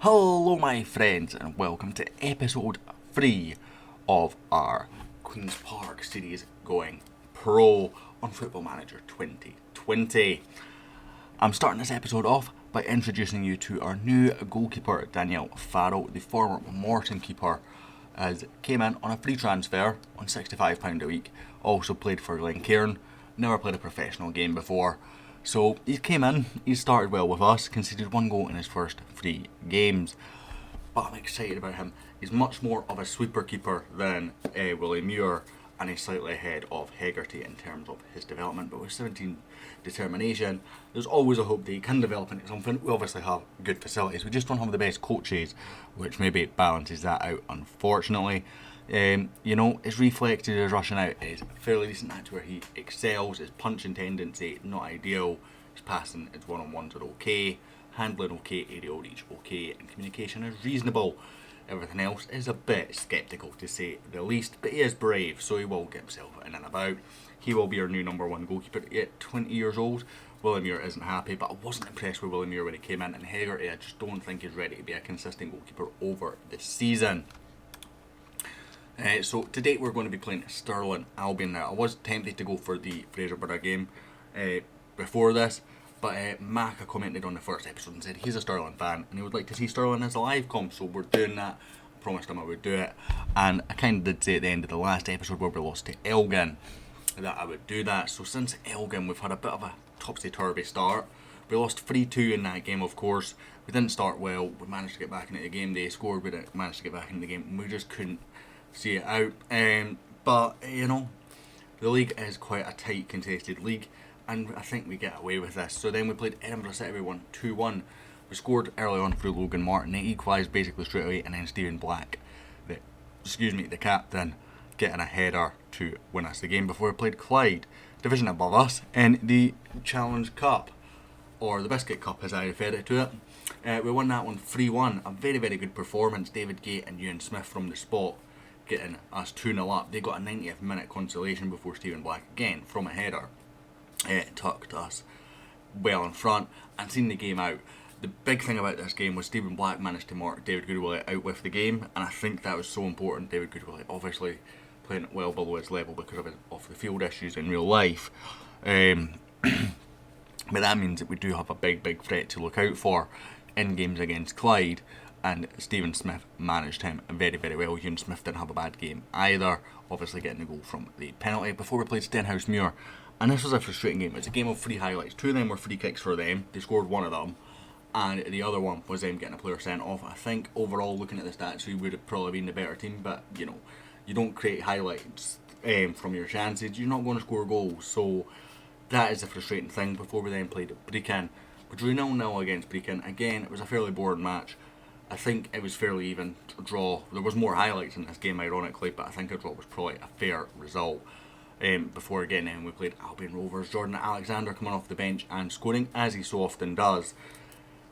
Hello my friends and welcome to episode 3 of our Queen's Park series going pro on Football Manager 2020. I'm starting this episode off by introducing you to our new goalkeeper Daniel Farrell, the former Morton keeper, as came in on a free transfer on £65 a week, also played for Glencairn, never played a professional game before. So he came in, he started well with us, conceded 1 goal in his first 3 games. But I'm excited about him. He's much more of a sweeper keeper than Willie Muir, and he's slightly ahead of Hegarty in terms of his development. But with 17 determination, there's always a hope that he can develop into something. We obviously have good facilities, we just don't have the best coaches, which maybe balances that out, unfortunately. His reflexes, his rushing out is fairly decent. That's where he excels. His punching tendency, not ideal. His passing, his one-on-ones are okay. Handling okay, aerial reach okay, and communication is reasonable. Everything else is a bit sceptical to say the least, but he is brave, so he will get himself in and about. He will be our new number 1 goalkeeper at 20 years old. Willie Muir isn't happy, but I wasn't impressed with Willie Muir when he came in, and Hegarty I just don't think he's ready to be a consistent goalkeeper over the season. So today we're going to be playing Stirling Albion. Now I was tempted to go for the Fraserburgh game before this, but Mac commented on the first episode and said he's a Stirling fan and he would like to see Stirling as a live comp, so we're doing that. I promised him I would do it, and I kind of did say at the end of the last episode where we lost to Elgin that I would do that. So since Elgin we've had a bit of a topsy-turvy start. We lost 3-2 in that game, of course. We didn't start well. We managed to get back into the game. They scored, we didn't manage to get back into the game, and we just couldn't see it out. But the league is quite a tight contested league, and I think we get away with this. So then we played Edinburgh City, we won 2-1. We scored early on through Logan Martin. They equalised basically straight away, and then Stephen Black, the captain, getting a header to win us the game before we played Clyde, division above us, in the Challenge Cup, or the Biscuit Cup as I refer to it. We won that one 3-1. A very, very good performance. David Gate and Ewan Smith from the spot getting us 2-0 up. They got a 90th minute consolation before Stephen Black again from a header tucked us well in front and seen the game out. The big thing about this game was Stephen Black managed to mark David Goodwillie out with the game, and I think that was so important. David Goodwillie obviously playing well below his level because of his off the field issues in real life, but that means that we do have a big threat to look out for in games against Clyde, and Stephen Smith managed him very, very well. Ewan Smith didn't have a bad game either, obviously getting the goal from the penalty before we played Stenhousemuir. And this was a frustrating game. It was a game of 3 highlights. 2 of them were free kicks for them. They scored 1 of them, and the other one was them getting a player sent off. I think overall, looking at the stats, we would have probably been the better team, but you don't create highlights from your chances. You're not going to score goals, so that is a frustrating thing. Before we then played Brecon, we drew 0-0 against Brecon. Again, it was a fairly boring match. I think it was fairly even draw. There was more highlights in this game, ironically, but I think a draw was probably a fair result. Before getting in, we played Albion Rovers. Jordan Alexander coming off the bench and scoring, as he so often does.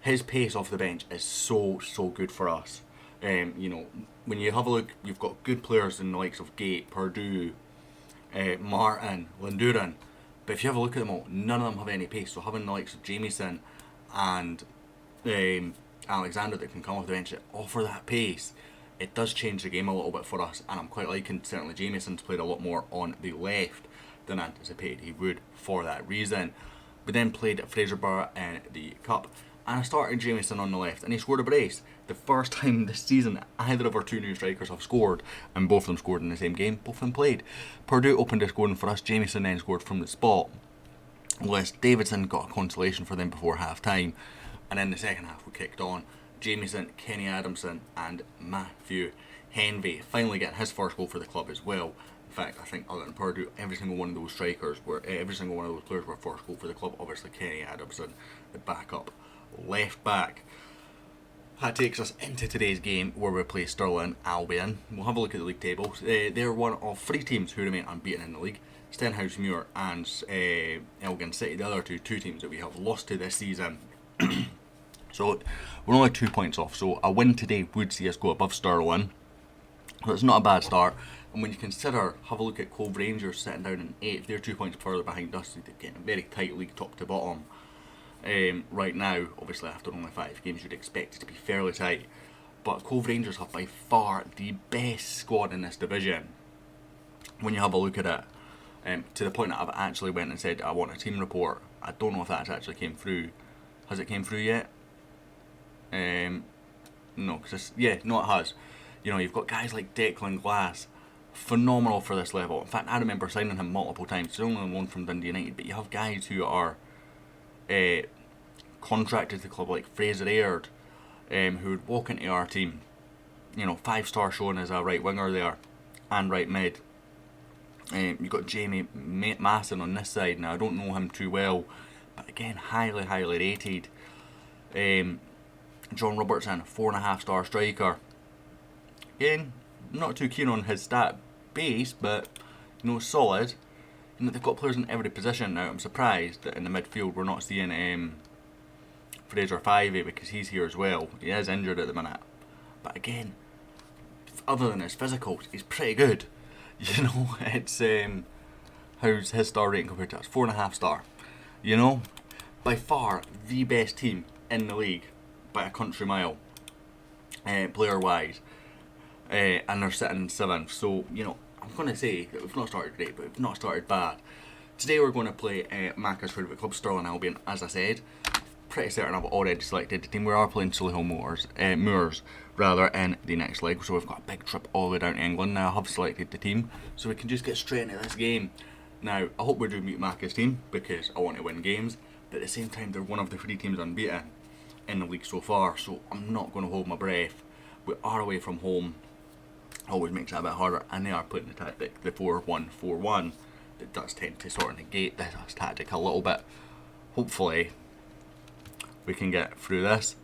His pace off the bench is so good for us. When you have a look, you've got good players in the likes of Gate, Purdue, Martin, Linduran. But if you have a look at them all, none of them have any pace. So having the likes of Jamieson and Alexander that can come off the bench that offer that pace, it does change the game a little bit for us, and I'm quite liking certainly Jamieson's played a lot more on the left than anticipated he would for that reason. We then played at Fraserburgh in the Cup, and I started Jamieson on the left, and he scored a brace. The first time this season either of our 2 new strikers have scored, and both of them scored in the same game, both of them played. Purdue opened the scoring for us, Jamieson then scored from the spot. Les Davidson got a consolation for them before half time, and in the second half we kicked on. Jamieson, Kenny Adamson and Matthew Henvey finally getting his first goal for the club as well. In fact, I think other than Purdue, every single one of those players were first goal for the club. Obviously Kenny Adamson, the backup left back. That takes us into today's game where we play Stirling Albion. We'll have a look at the league tables. They're one of 3 teams who remain unbeaten in the league. Stenhousemuir and Elgin City, the other two teams that we have lost to this season. So we're only 2 points off, so a win today would see us go above Stirling. So it's not a bad start. And when you consider, have a look at Cove Rangers sitting down in 8th, they're 2 points further behind us. They're getting a very tight league top to bottom. right now. Obviously, after only 5 games, you'd expect it to be fairly tight. But Cove Rangers have by far the best squad in this division when you have a look at it. To the point that I've actually went and said I want a team report. I don't know if that's actually came through. Has it came through yet? No, it has. You know, you've got guys like Declan Glass, phenomenal for this level. In fact, I remember signing him multiple times. He's only on loan from Dundee United, but you have guys who are contracted to the club like Fraser Aird, who would walk into our team. You know, 5-star shown as a right winger there, and right mid. You've got Jamie Masson on this side. Now, I don't know him too well, but again, highly, highly rated. John Robertson, 4.5-star striker. Again, not too keen on his stat base, but, you know, solid. You know, they've got players in every position now. I'm surprised that in the midfield we're not seeing Fraser Fivey, because he's here as well. He is injured at the minute. But again, other than his physicals, he's pretty good. You know, it's how's his star rating compared to us? 4.5 star. You know, by far the best team in the league by a country mile, player wise, and they're sitting in 7th. So, you know, I'm going to say that we've not started great, but we've not started bad. Today we're going to play Macca's favourite club, Stirling Albion. As I said, pretty certain I've already selected the team. We are playing Solihull Moors in the next leg, so we've got a big trip all the way down to England. Now I have selected the team, so we can just get straight into this game. Now, I hope we do meet Macca's team, because I want to win games, but at the same time they're one of the 3 teams unbeaten in the league so far, so I'm not going to hold my breath. We are away from home, always makes it a bit harder, and they are playing the tactic, the 4-1-4-1. It does tend to sort of negate this tactic a little bit. Hopefully we can get through this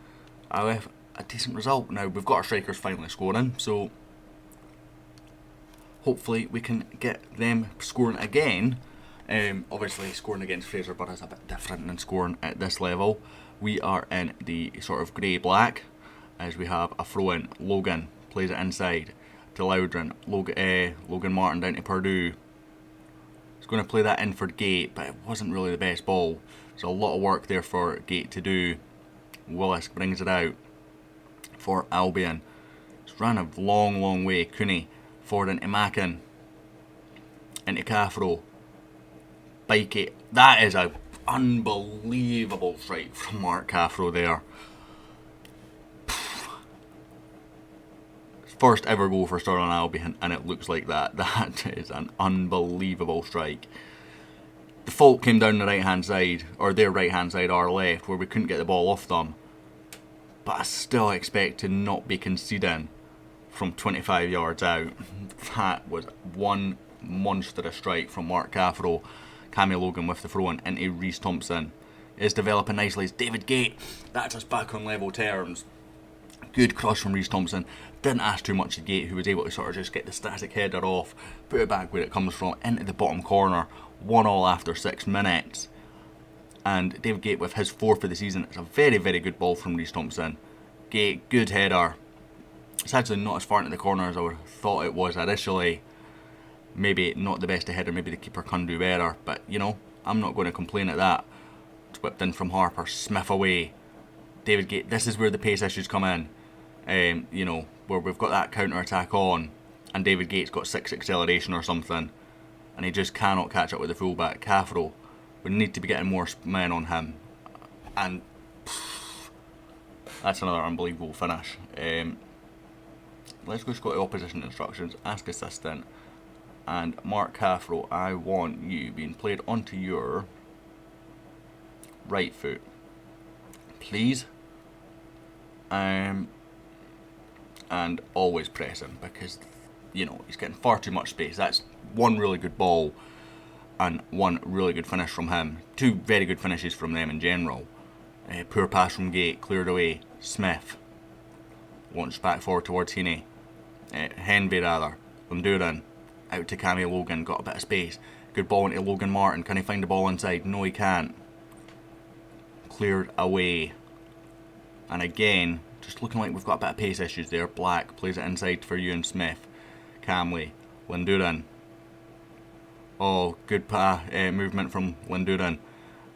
with a decent result. Now, we've got our strikers finally scoring, so hopefully we can get them scoring again. Obviously scoring against Fraser Borough is a bit different than scoring at this level. We are in the sort of grey-black, as we have a throw-in. Logan plays it inside to Loudon. Logan Martin down to Purdue. He's going to play that in for Gate, but it wasn't really the best ball. There's a lot of work there for Gate to do. Willis brings it out for Albion. It's ran a long, long way. Cooney forward into Mackin. Into Caffro. Bikey. That is an unbelievable strike from Mark Caffro there. First ever goal for Stirling Albion, and it looks like that. That is an unbelievable strike. The fault came down the right hand side, or their right hand side, our left, where we couldn't get the ball off them. But I still expect to not be conceding from 25 yards out. That was one monstrous strike from Mark Caffro. Cammy Logan with the throw in into Reece Thompson. Is developing nicely. It's David Gate. That's us back on level terms. Good cross from Reece Thompson. Didn't ask too much of Gate, who was able to sort of just get the static header off, put it back where it comes from, into the bottom corner. 1-1 after 6 minutes. And David Gate with his 4th of the season. It's a very, very good ball from Reece Thompson. Gate, good header. It's actually not as far into the corner as I would have thought it was initially. Maybe not the best header, maybe the keeper can do better, but you know, I'm not going to complain at that. It's whipped in from Harper, Smith away. David Gate, this is where the pace issues come in. You know, where we've got that counter attack on, and David Gate's got 6 acceleration or something, and he just cannot catch up with the fullback. Caffro, we need to be getting more men on him, and that's another unbelievable finish. Let's go to opposition instructions, ask assistant, and Mark Caffro, I want you being played onto your right foot, please. And always press him, because you know he's getting far too much space. That's one really good ball and one really good finish from him. 2 very good finishes from them in general. Poor pass from Gate, cleared away. Smith launched back forward towards Henvey rather. Lunduran out to Cammy Logan, got a bit of space. Good ball into Logan Martin. Can he find the ball inside? No, he can't. Cleared away. And again, just looking like we've got a bit of pace issues there. Black plays it inside for Ewan Smith. Camley, Lunduran. Oh, good movement from Lunduran.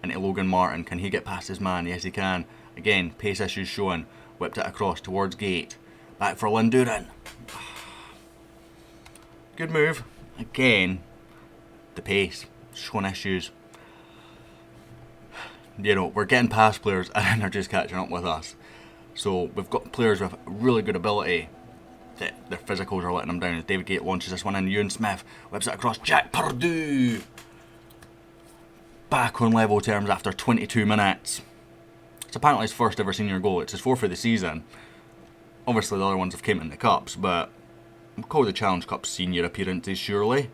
into Logan Martin. Can he get past his man? Yes, he can. Again, pace issues showing. Whipped it across towards Gate. Back for Linduran. Good move. Again, the pace showing issues. You know, we're getting past players and they're just catching up with us. So we've got players with really good ability that their physicals are letting them down. As David Gate launches this one in, Ewan Smith whips it across. Jack Purdue back on level terms after 22 minutes. It's apparently his first ever senior goal. It's his fourth of the season. Obviously the other ones have came in the cups, but I'll call the Challenge Cup senior appearances surely.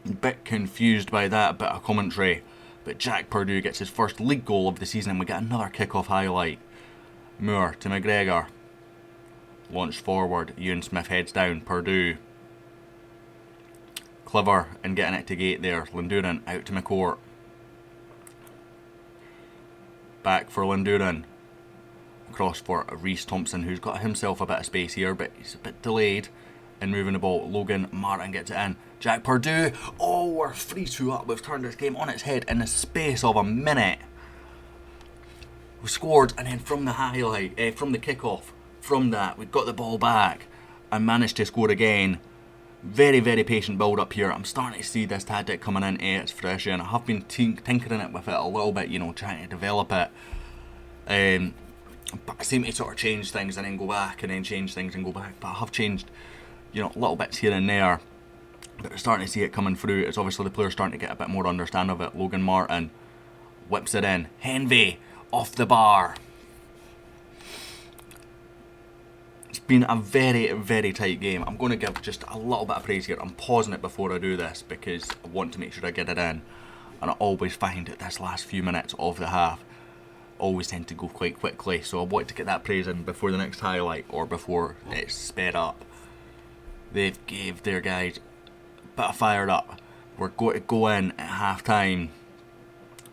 A bit confused by that bit of commentary, but Jack Purdue gets his first league goal of the season and we get another kick-off highlight. Moore to McGregor. Launched forward, Ewan Smith heads down, Purdue. Clever in getting it to Gate there. Linduran out to McCourt. Back for Linduran. Across for Reece Thompson, who's got himself a bit of space here, but he's a bit delayed in moving the ball. Logan Martin gets it in. Jack Purdue. Oh, we're 3-2 up. We've turned this game on its head in the space of a minute. We scored, and then from the highlight, from the kickoff, from that, we got the ball back and managed to score again. Very, very patient build up here. I'm starting to see this tactic coming into its fruition. I have been tinkering it with it a little bit, you know, trying to develop it. But I seem to sort of change things and then go back and then change things and go back. But I have changed, you know, little bits here and there. But we're starting to see it coming through. It's obviously the players starting to get a bit more understanding of it. Logan Martin whips it in. Henvey off the bar. It's been a very, very tight game. I'm going to give just a little bit of praise here. I'm pausing it before I do this because I want to make sure I get it in. And I always find that this last few minutes of the half always tend to go quite quickly. So I want to get that praise in before the next highlight or before it's sped up. They've gave their guys a bit of fired up. We're going to go in at half time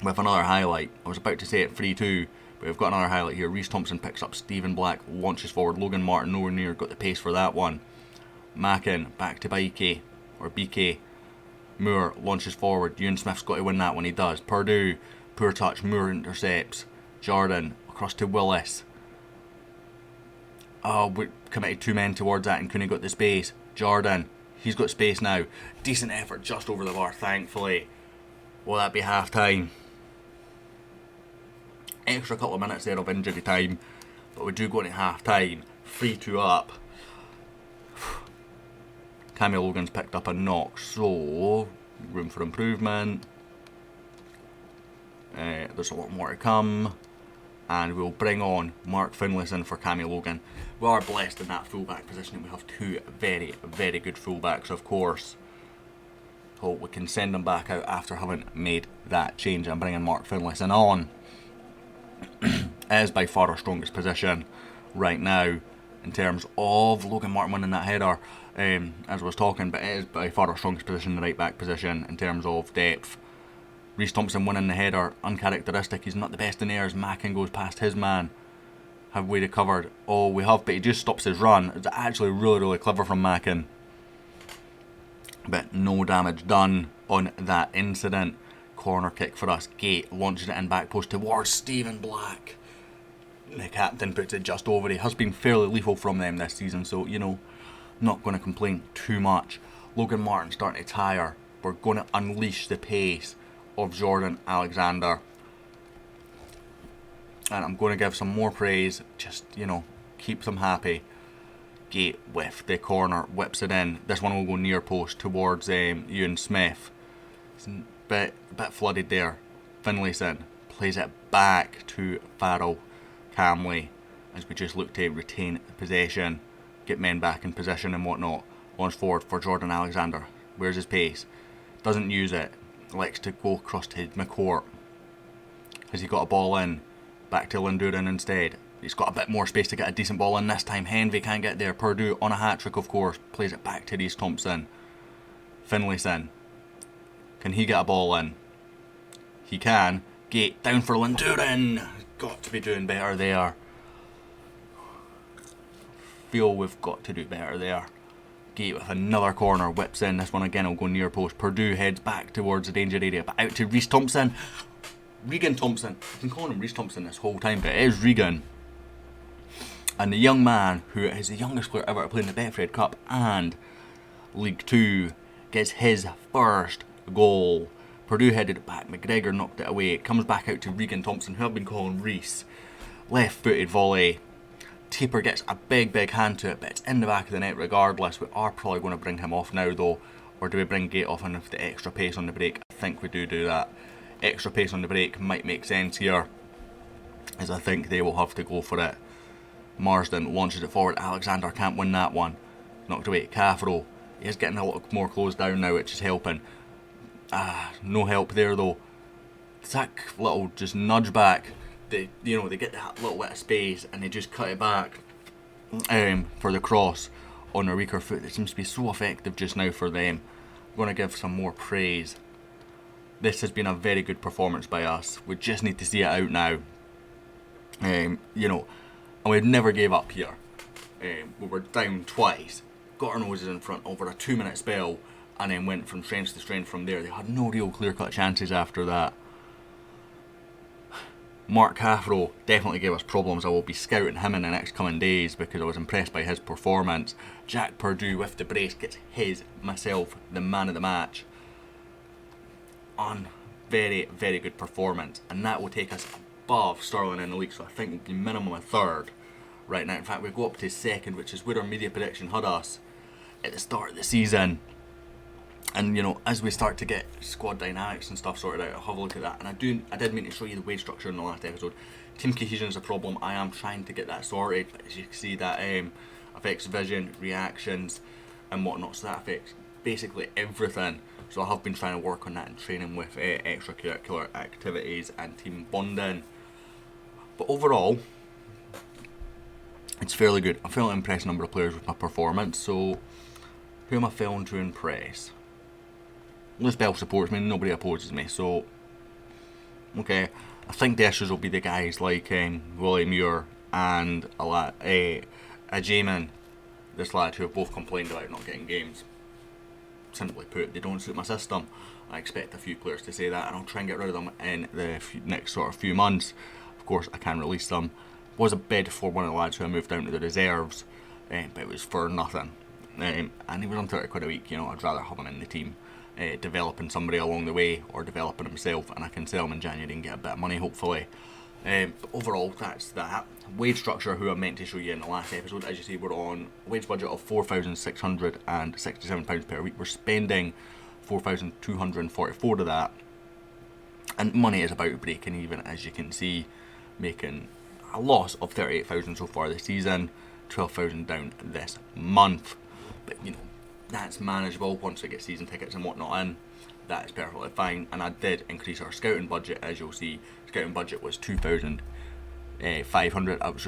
with another highlight. I was about to say it 3-2. But we've got another highlight here. Reece Thompson picks up Stephen Black, launches forward. Logan Martin nowhere near got the pace for that one. Mackin back to BK. Moore launches forward. Ewan Smith's got to win that when he does. Purdue, poor touch. Moore intercepts. Jordan across to Willis. Oh, we committed two men towards that and couldn't got the space. Jordan, he's got space now. Decent effort just over the bar, thankfully. Will that be half time? Extra couple of minutes there of injury time, but we do go into half time. 3-2 up. Cammy Logan's picked up a knock, so room for improvement. There's a lot more to come, and we'll bring on Mark Finlayson for Cammy Logan. We are blessed in that fullback position. We have two very, very good fullbacks, of course. So we can send them back out after having made that change and bringing Mark Finlayson on. Is by far our strongest position right now in terms of Logan Martin winning that header, as I was talking, but it is by far our strongest position, the right back position in terms of depth. Reece Thompson winning the header, uncharacteristic. He's not the best in airs. Mackin goes past his man. Have we recovered? Oh, we have, but he just stops his run. It's actually really, really clever from Mackin. But no damage done on that incident. Corner kick for us. Gate launches it in back post towards Stephen Black. The captain puts it just over. He has been fairly lethal from them this season, so, you know, not going to complain too much. Logan Martin starting to tire. We're going to unleash the pace of Jordan Alexander. And I'm going to give some more praise. Just, you know, keep them happy. Gate with the corner, whips it in. This one will go near post towards Ewan Smith. It's a bit flooded there. Finlayson plays it back to Farrell calmly as we just look to retain possession, get men back in position and whatnot. Launch forward for Jordan Alexander. Where's his pace? Doesn't use it. Likes to go across to McCourt. Has he got a ball in? Back to Linduran instead. He's got a bit more space to get a decent ball in this time. Henvey can't get there. Purdue on a hat-trick, of course. Plays it back to Reece Thompson. Finlayson. Can he get a ball in? He can. Gate down for Linduran. Got to be doing better there. Feel we've got to do better there. Gate with another corner, whips in. This one again will go near post. Purdue heads back towards the danger area, but out to Reece Thompson. Regan Thompson. I've been calling him Reece Thompson this whole time, but it is Regan. And the young man, who is the youngest player ever to play in the Betfred Cup and League 2, gets his first goal. Purdue headed it back. McGregor knocked it away. It comes back out to Regan Thompson, who I've been calling Reece. Left-footed volley. Taper gets a big hand to it, but it's in the back of the net regardless. We are probably going to bring him off now though. Or do we bring Gate off and with the extra pace on the break? I think we do that. Extra pace on the break might make sense here, as I think they will have to go for it. Marsden launches it forward. Alexander can't win that one. Knocked away. Caffro. He is getting a little more closed down now, which is helping. No help there though. That little just nudge back. They get that little bit of space and they just cut it back for the cross on their weaker foot. It seems to be so effective just now for them. I'm going to give some more praise. This has been a very good performance by us. We just need to see it out now. And we've never gave up here. We were down twice, got our noses in front over a 2-minute spell, and then went from strength to strength from there. They had no real clear-cut chances after that. Mark Caffro definitely gave us problems. I will be scouting him in the next coming days because I was impressed by his performance. Jack Purdue with the brace gets myself, the man of the match. On very good performance, and that will take us above Stirling in the league, so I think we'll be minimum a third right now. In fact, we'll go up to second, which is where our media prediction had us at the start of the season. And as we start to get squad dynamics and stuff sorted out, I'll have a look at that. And I did mean to show you the wage structure in the last episode. Team cohesion is a problem. I am trying to get that sorted, but as you can see, that affects vision, reactions, and whatnot. So that affects basically everything. So I have been trying to work on that and training with extracurricular activities and team bonding. But overall, it's fairly good. I'm failing to impress a number of players with my performance. So who am I failing to impress? Liz Bell supports me, nobody opposes me, so okay. I think the issues will be the guys like Willie Muir and a Jamin, this lad, who have both complained about not getting games. Simply put, they don't suit my system. I expect a few players to say that, and I'll try and get rid of them in the next sort of few months. Of course, I can release them. Was a bid for one of the lads who I moved down to the reserves, but it was for nothing. And he was on 30 quid a week. I'd rather have him in the team, developing somebody along the way or developing himself, and I can sell him in January and get a bit of money hopefully. But overall, that's that. Wage structure, who I meant to show you in the last episode. As you see, we're on a wage budget of £4,667 per week. We're spending £4,244 of that, and money is about breaking even, as you can see, making a loss of £38,000 so far this season, £12,000 down this month. But that's manageable once we get season tickets and whatnot in. That is perfectly fine. And I did increase our scouting budget, as you'll see. Scouting budget was £2,500. I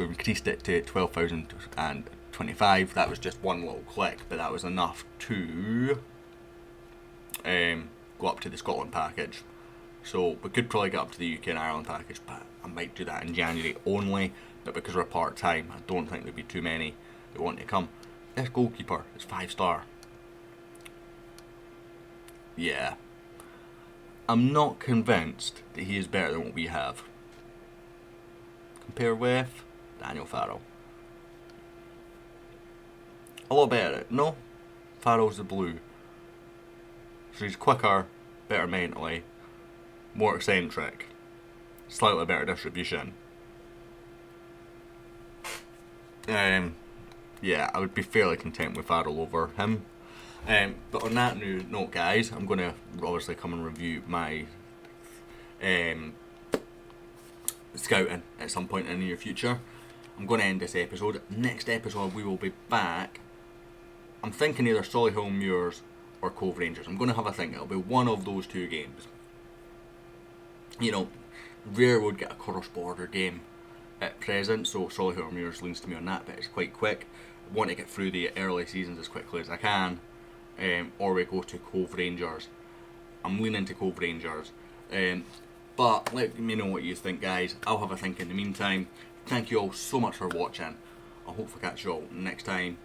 increased it to £12,025. That was just one little click, but that was enough to go up to the Scotland package. So we could probably get up to the UK and Ireland package, but I might do that in January only. But because we're part-time, I don't think there'll be too many that want to come. This goalkeeper is 5-star. Yeah. I'm not convinced that he is better than what we have. Compare with Daniel Farrell. A lot better. No? Farrell's the blue. So he's quicker, better mentally, more eccentric, slightly better distribution. Yeah, I would be fairly content with Farrell over him. But on that new note, guys, I'm going to obviously come and review my scouting at some point in the near future. I'm going to end this episode. Next episode, we will be back. I'm thinking either Solihull Muirs or Cove Rangers. I'm going to have a think. It'll be one of those two games. Rare would get a cross-border game at present, so Solihull Muirs leans to me on that, but it's quite quick. I want to get through the early seasons as quickly as I can, or we go to Cove Rangers. I'm leaning to Cove Rangers, but let me know what you think, guys. I'll have a think in the meantime. Thank you all so much for watching. I hope to catch you all next time.